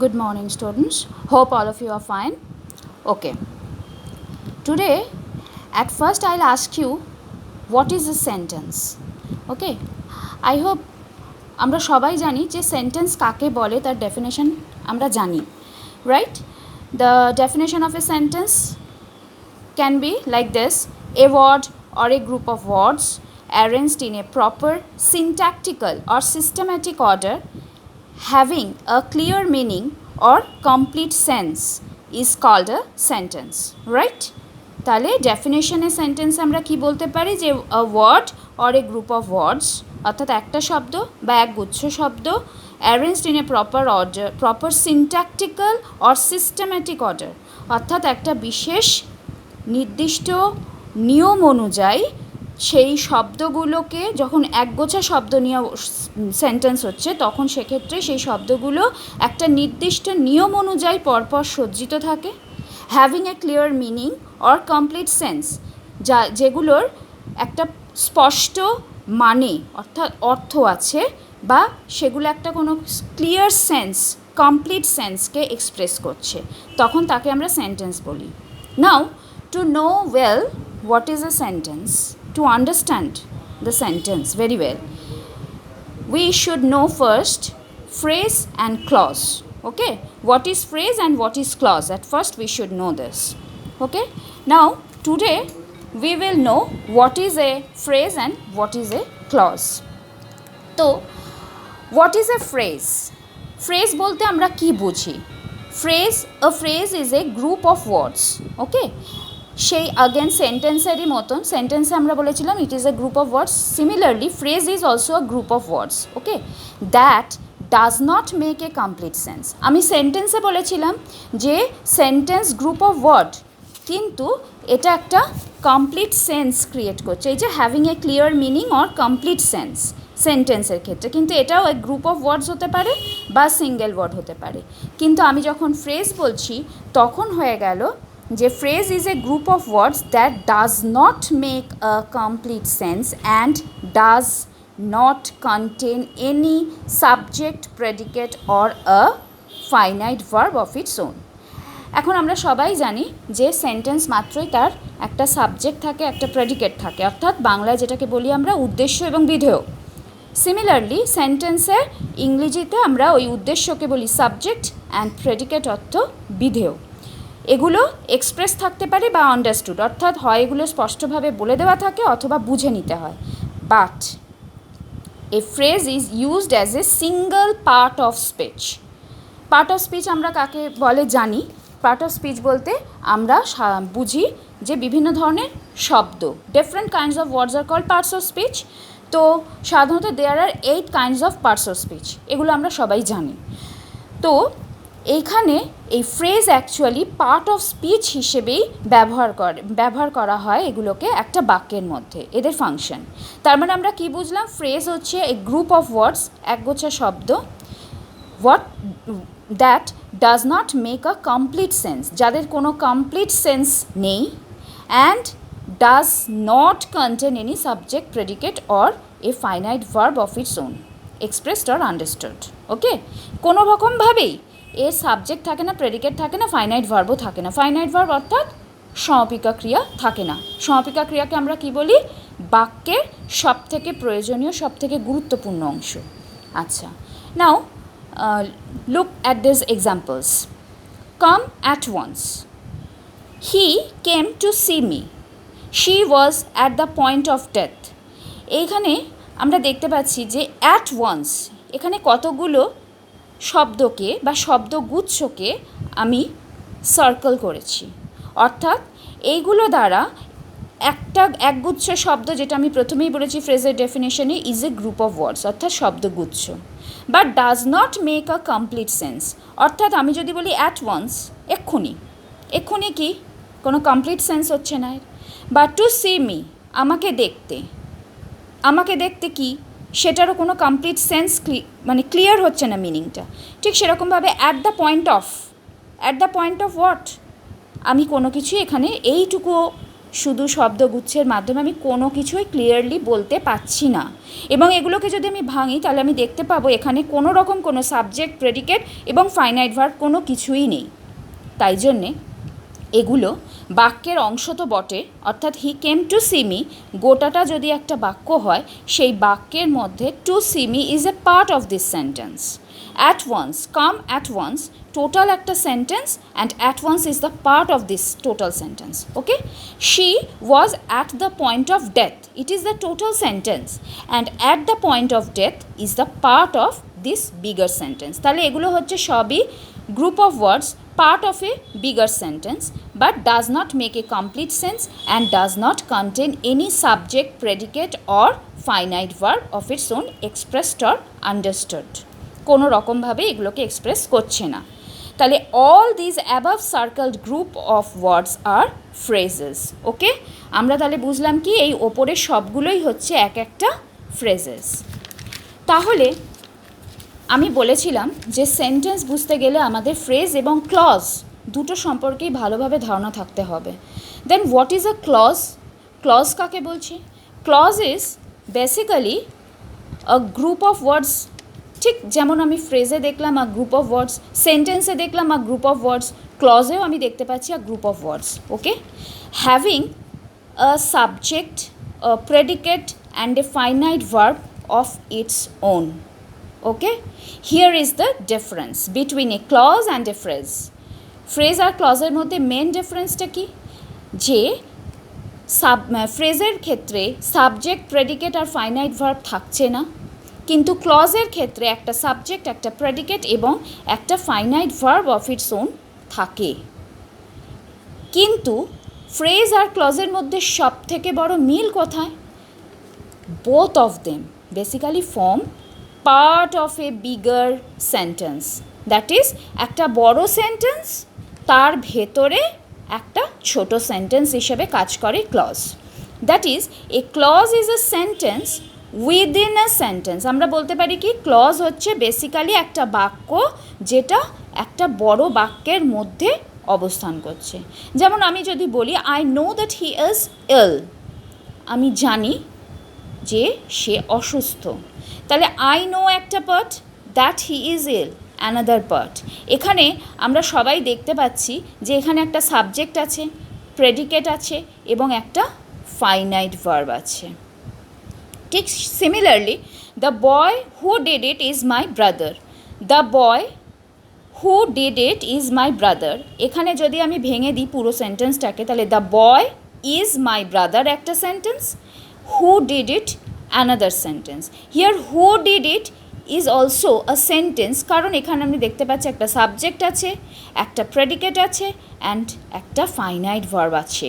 Good morning, students. Hope all of you are fine. Okay. Today, at first, I'll ask you what is a sentence. Okay. I hope আমরা সবাই জানি যে sentence কাকে বলে তার definition আমরা জানি, right? The definition of a sentence can be like this: a word or a group of words arranged in a proper syntactical or systematic order having a clear meaning or complete sense is called a sentence, right? তাহলে ডেফিনেশনে sentence আমরা কি বলতে পারি যে a word or a group of words অর্থাৎ একটা শব্দ বা এক গুচ্ছ শব্দ arranged in a proper syntactical or systematic order অর্থাৎ একটা বিশেষ নির্দিষ্ট নিয়ম অনুযায়ী সেই শব্দগুলোকে যখন একগোছা শব্দ নিয়ে সেন্টেন্স হচ্ছে তখন সেক্ষেত্রে সেই শব্দগুলো একটা নির্দিষ্ট নিয়ম অনুযায়ী পরপর সজ্জিত থাকে, having a clear meaning or complete sense, যেগুলোর একটা স্পষ্ট মানে অর্থাৎ অর্থ আছে বা সেগুলো একটা কোনো ক্লিয়ার সেন্স কমপ্লিট সেন্সকে এক্সপ্রেস করছে, তখন তাকে আমরা সেন্টেন্স বলি। Now to know well what is a sentence, to understand the sentence very well, we should know first phrase and clause. Okay, what is phrase and what is clause? At first we should know this. Okay, now today we will know what is a phrase and what is a clause. So what is a phrase? Phrase bolte amra ki bujhi? A phrase is a group of words. Okay, সেই again সেন্টেন্সেরই মতন সেন্টেন্সে আমরা বলেছিলাম ইট is a group of words, similarly phrase is also a group of words, okay, that does not make a complete sense. আমি সেন্টেন্সে বলেছিলাম যে sentence group of word, কিন্তু এটা একটা কমপ্লিট সেন্স ক্রিয়েট করছে, এই যে having a clear meaning or complete sense সেন্টেন্সের ক্ষেত্রে, কিন্তু এটাও এক গ্রুপ অফ ওয়ার্ডস হতে পারে বা সিঙ্গেল ওয়ার্ড হতে পারে। কিন্তু আমি যখন ফ্রেজ বলছি তখন হয়ে গেল যে phrase is a group of words that does not make a complete sense and does not contain any subject, predicate or a finite verb of its on. এখন আমরা সবাই জানি যে সেন্টেন্স মাত্রই তার একটা সাবজেক্ট থাকে, একটা প্রেডিকেট থাকে, অর্থাৎ বাংলায় যেটাকে বলি আমরা উদ্দেশ্য এবং বিধেয়। সিমিলারলি সেন্টেন্সের ইংরেজিতে আমরা ওই উদ্দেশ্যকে বলি সাবজেক্ট অ্যান্ড প্রেডিকেট অর্থ বিধেয়। এগুলো এক্সপ্রেস থাকতে পারে বা আন্ডারস্টুড, অর্থাৎ হয় এগুলো স্পষ্টভাবে বলে দেওয়া থাকে অথবা বুঝে নিতে হয়। But A phrase is used as a single part of speech. Part of speech আমরা কাকে বলে জানি। পার্ট অফ স্পিচ বলতে আমরা বুঝি যে বিভিন্ন ধরনের শব্দ, different kinds of words are called parts of speech. তো সাধারণত there are 8 kinds of parts of speech, এগুলো আমরা সবাই জানি। তো এইখানে এই phrase actually part of speech হিসেবেই ব্যবহার করা হয় এগুলোকে একটা বাক্যের মধ্যে, এদের ফাংশন। তার মানে আমরা কি বুঝলাম? ফ্রেজ হচ্ছে এ গ্রুপ অফ ওয়ার্ডস, একগোছা শব্দ, that does not make a complete sense, যাদের কোনো কমপ্লিট সেন্স নেই, and does not contain any subject, predicate or a finite verb of its own, expressed or understood. Okay, কোনো রকমভাবেই এর subject থাকে না, প্রেডিকেট থাকে না, ফাইনাইট ভার্বও থাকে না। ফাইনাইট ভার্ব অর্থাৎ সমাপিকা ক্রিয়া থাকে না। সমাপিকা ক্রিয়াকে আমরা কি বলি? বাক্যের সবথেকে প্রয়োজনীয়, সবথেকে গুরুত্বপূর্ণ অংশ। আচ্ছা, now look at this examples. Come at once, he came to see me, she was at the point of death. এইখানে আমরা দেখতে পাচ্ছি যে অ্যাট ওয়ান্স, এখানে কতগুলো শব্দকে বা শব্দগুচ্ছকে আমি সার্কেল করেছি, অর্থাৎ এইগুলো দ্বারা একগুচ্ছ শব্দ, যেটা আমি প্রথমেই বলেছি ফ্রেজের ডেফিনেশনে, is a group of words, অর্থাৎ শব্দগুচ্ছ। But does not make a complete sense, অর্থাৎ আমি যদি বলি অ্যাট ওয়ান্স, এক্ষুনি কি কোনো কমপ্লিট সেন্স হচ্ছে না। বা টু সি মি, আমাকে দেখতে কি, সেটারও কোনো কমপ্লিট সেন্স মানে ক্লিয়ার হচ্ছে না মিনিংটা। ঠিক সেরকমভাবে at the point of what, আমি কোনো কিছু এখানে এইটুকু শুধু শব্দগুচ্ছের মাধ্যমে আমি কোনো কিছুই ক্লিয়ারলি বলতে পারছি না। এবং এগুলোকে যদি আমি ভাঙি তাহলে আমি দেখতে পাবো এখানে কোনো রকম কোনো সাবজেক্ট, প্রেডিকেট এবং ফাইনাইট ভার্ব কোনো কিছুই নেই। তাই জন্যে এগুলো বাক্যের অংশ তো বটে, অর্থাৎ he came to see me গোটাটা যদি একটা বাক্য হয়, সেই বাক্যের মধ্যে to see me is a part of this sentence. At once, come at once total একটা sentence, and at once is the part of this total sentence. Okay, she was at the point of death, it is the total sentence, and at the point of death is the part of this bigger sentence. তাহলে এগুলো হচ্ছে সবই group of words part of a bigger sentence but does not make a complete sense and does not contain any subject, predicate or finite verb of its own expressed or understood। কোনো রকমভাবে এগুলোকে express করছে না। তাহলে all these above circled group of words are phrases। ওকে, আমরা তাহলে বুঝলাম কি এই ওপরের সবগুলোই হচ্ছে এক একটা phrases। তাহলে আমি বলেছিলাম যে সেন্টেন্স বুঝতে গেলে আমাদের ফ্রেজ এবং ক্লজ দুটো সম্পর্কেই ভালোভাবে ধারণা থাকতে হবে। Then what is a clause? Clause কাকে বলছি? Clause is basically a group of words. ঠিক যেমন আমি ফ্রেজে দেখলাম আ গ্রুপ অফ ওয়ার্ডস, সেন্টেন্সে দেখলাম আ গ্রুপ অফ ওয়ার্ডস, ক্লজেও আমি দেখতে পাচ্ছি a group of words. Okay, having a subject, a predicate and a finite verb of its own. Okay, here is the difference between a clause and a phrase. Phrase আর ক্লজের মধ্যে main ডিফারেন্সটা কি? যে ফ্রেজের ক্ষেত্রে subject, predicate আর finite verb থাকছে না, কিন্তু ক্লজের ক্ষেত্রে একটা সাবজেক্ট, একটা প্রেডিকেট এবং একটা finite verb of its on থাকে। কিন্তু ফ্রেজ আর ক্লজের মধ্যে সব থেকে বড় মিল কোথায়? Both of them basically form part of A bigger sentence, that is একটা বড় সেন্টেন্স তার ভেতরে একটা ছোট সেন্টেন্স হিসেবে কাজ করে clause. That is a clause is a sentence within a sentence. আমরা বলতে পারি কি ক্লজ হচ্ছে বেসিক্যালি একটা বাক্য যেটা একটা বড় বাক্যের মধ্যে অবস্থান করছে। যেমন আমি যদি বলি I know that he is ill, আমি জানি যে সে অসুস্থ, তাহলে আই নো একটা part, that he is ill another part. এখানে আমরা সবাই দেখতে পাচ্ছি যে এখানে একটা সাবজেক্ট আছে, প্রেডিকেট আছে এবং একটা ফাইনাইট ভার্ব আছে। ঠিক similarly the boy who did it is my brother, the boy who did it is my brother. এখানে যদি আমি ভেঙে দিই পুরো সেন্টেন্সটাকে, তাহলে the boy is my brother একটা sentence, who did it another sentence. Here who did it is also a sentence কারণ এখানে আমি দেখতে পাচ্ছি একটা সাবজেক্ট আছে, একটা প্রেডিকেট আছে অ্যান্ড একটা ফাইনাইট ভার্ব আছে।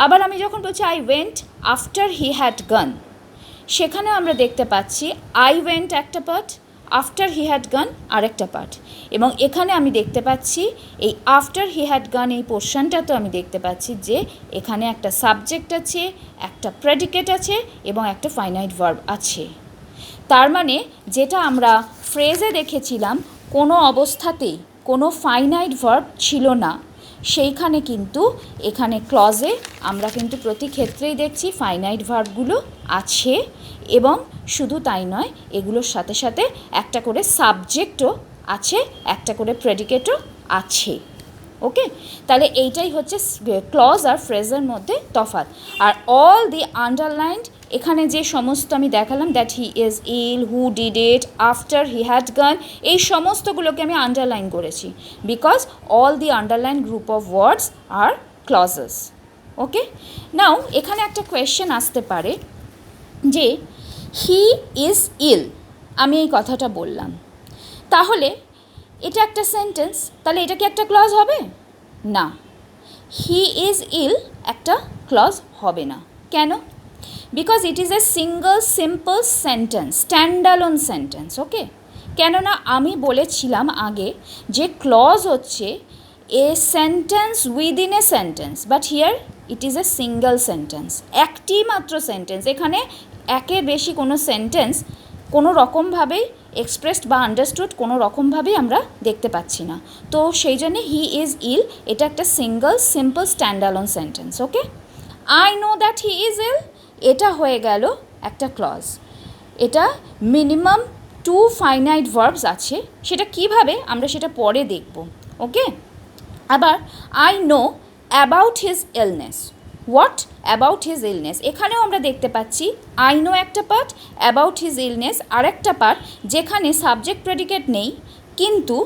আবার আমি যখন বলছি I went after he had গান, সেখানেও আমরা দেখতে পাচ্ছি আই ওয়েন্ট একটা পার্ট, আফটার হি হ্যাড গান আরেকটা পার্ট। এবং এখানে আমি দেখতে পাচ্ছি এই আফটার হি হ্যাড গান এই পোর্শনটা তো আমি দেখতে পাচ্ছি যে এখানে একটা সাবজেক্ট আছে, একটা প্রেডিকেট আছে এবং একটা ফাইনাইট ভার্ব আছে। তার মানে যেটা আমরা ফ্রেজে দেখেছিলাম কোনো অবস্থাতেই কোনো ফাইনাইট ভার্ব ছিল না, সেইখানে কিন্তু এখানে ক্লজে আমরা কিন্তু প্রতি ক্ষেত্রেই দেখছি ফাইনাইট ভার্বগুলো আছে এবং শুধু তাই নয় এগুলোর সাথে সাথে একটা করে সাবজেক্টও আছে, একটা করে প্রেডিকেটও আছে। ওকে, তাহলে এইটাই হচ্ছে ক্লজ আর ফ্রেজের মধ্যে তফাৎ। আর অল দি আন্ডারলাইন্ড এখানে যে সমস্ত আমি দেখালাম that he is ill, who did it, after he had gone, এই সমস্তগুলোকে আমি আন্ডারলাইন করেছি because all the underline group of words are clauses. Okay, now এখানে একটা কোয়েশ্চেন আসতে পারে যে হি ইজ ইল, আমি এই কথাটা বললাম, তাহলে এটা একটা সেন্টেন্স, তাহলে এটা কি একটা ক্লজ হবে? না, হি ইজ ইল একটা ক্লজ হবে না। কেন? Because it is a single simple sentence, standalone sentence. Okay, কেননা আমি বলেছিলাম আগে যে ক্লজ হচ্ছে a sentence within a sentence, but here it is a single sentence, একটি মাত্র সেন্টেন্স। এখানে একের বেশি কোনো সেন্টেন্স কোনো রকমভাবেই এক্সপ্রেসড বা আন্ডারস্টুড কোনো রকমভাবেই আমরা দেখতে পাচ্ছি না। তো সেই জন্যে হি ইজ ইল এটা একটা single simple standalone sentence. Okay, I know that he is ill, এটা হয়ে গেল একটা ক্লজ। এটা মিনিমাম 2 ফাইনাইট ভার্বস আছে, সেটা কিভাবে আমরা সেটা পরে দেখব। ওকে, আবার I know about his illness. What about his illness, এখানেও আমরা দেখতে পাচ্ছি আই নো একটা পার্ট, অ্যাবাউট হিজ ইলনেস আর একটা পার্ট, যেখানে সাবজেক্ট প্রেডিকেট নেই কিন্তু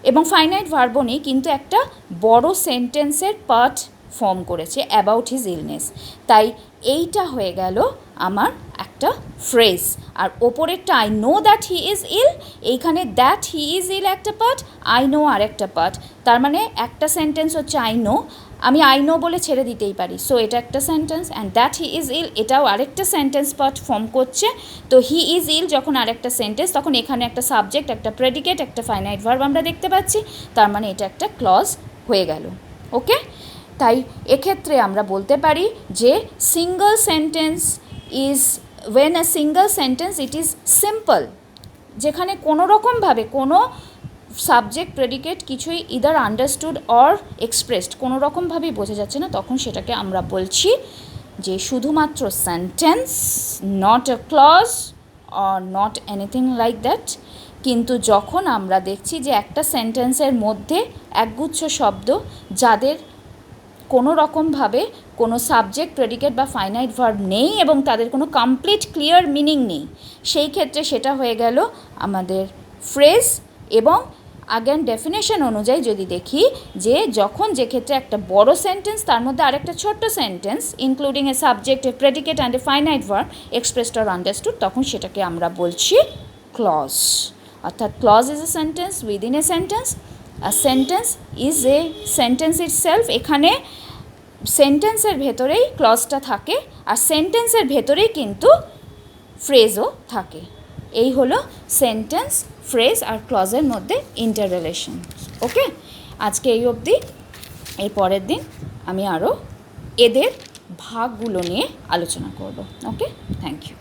এবং ফাইনাইট ভার্বও নেই, কিন্তু একটা বড় সেন্টেন্সের পার্ট ফর্ম করেছে অ্যাবাউট হিজ ইলনেস। তাই এইটা হয়ে গেল আমার একটা ফ্রেজ। আর ওপরেরটা I know that he is ill, এইখানে দ্যাট হি ইজ ইল একটা পার্ট, আই নো আর একটা পার্ট। তার মানে একটা সেন্টেন্স হচ্ছে আই নো, আমি আই নো বলে ছেড়ে দিতেই পারি, সো এটা একটা sentence. And that he is ill এটাও আরেকটা সেন্টেন্স পার্ট ফর্ম করছে। তো হি ইজ ইল যখন আরেকটা সেন্টেন্স, তখন এখানে একটা সাবজেক্ট, একটা প্রেডিকেট, একটা ফাইনাইট ভার্ব আমরা দেখতে পাচ্ছি। তার মানে এটা একটা ক্লজ হয়ে গেল। ওকে, তাই এক্ষেত্রে আমরা বলতে পারি যে single sentence is when a single sentence it is simple, যেখানে কোনো রকমভাবে কোনো সাবজেক্ট প্রেডিকেট কিছুই ইদার আন্ডারস্টুড অর এক্সপ্রেসড কোনো রকমভাবেই বোঝা যাচ্ছে না, তখন সেটাকে আমরা বলছি যে শুধুমাত্র sentence, not a clause or not anything like that. কিন্তু যখন আমরা দেখছি যে একটা সেন্টেন্সের মধ্যে একগুচ্ছ শব্দ যাদের কোনো রকমভাবে কোনো সাবজেক্ট প্রেডিকেট বা ফাইনাইট ভার্ব নেই এবং তাদের কোনো কমপ্লিট ক্লিয়ার মিনিং নেই, সেই ক্ষেত্রে সেটা হয়ে গেল আমাদের ফ্রেজ। এবং আগেন ডেফিনেশন অনুযায়ী যদি দেখি যে যখন যে ক্ষেত্রে একটা বড় সেন্টেন্স তার মধ্যে আরেকটা ছোট্ট sentence including a subject, a predicate and a finite verb expressed or understood, তখন সেটাকে আমরা বলছি ক্লজ। অর্থাৎ clause is a sentence within a sentence, a sentence is a sentence itself. এখানে সেন্টেন্সের ভেতরেই ক্লজটা থাকে আর সেন্টেন্সের ভেতরেই কিন্তু ফ্রেজও থাকে। এই হলো সেন্টেন্স, ফ্রেজ আর ক্লজের মধ্যে ইন্টার রিলেশন। ওকে, আজকে এই অবধি। এর পরের দিন আমি আরও এদের ভাগগুলো নিয়ে আলোচনা করব। ওকে, থ্যাংক ইউ।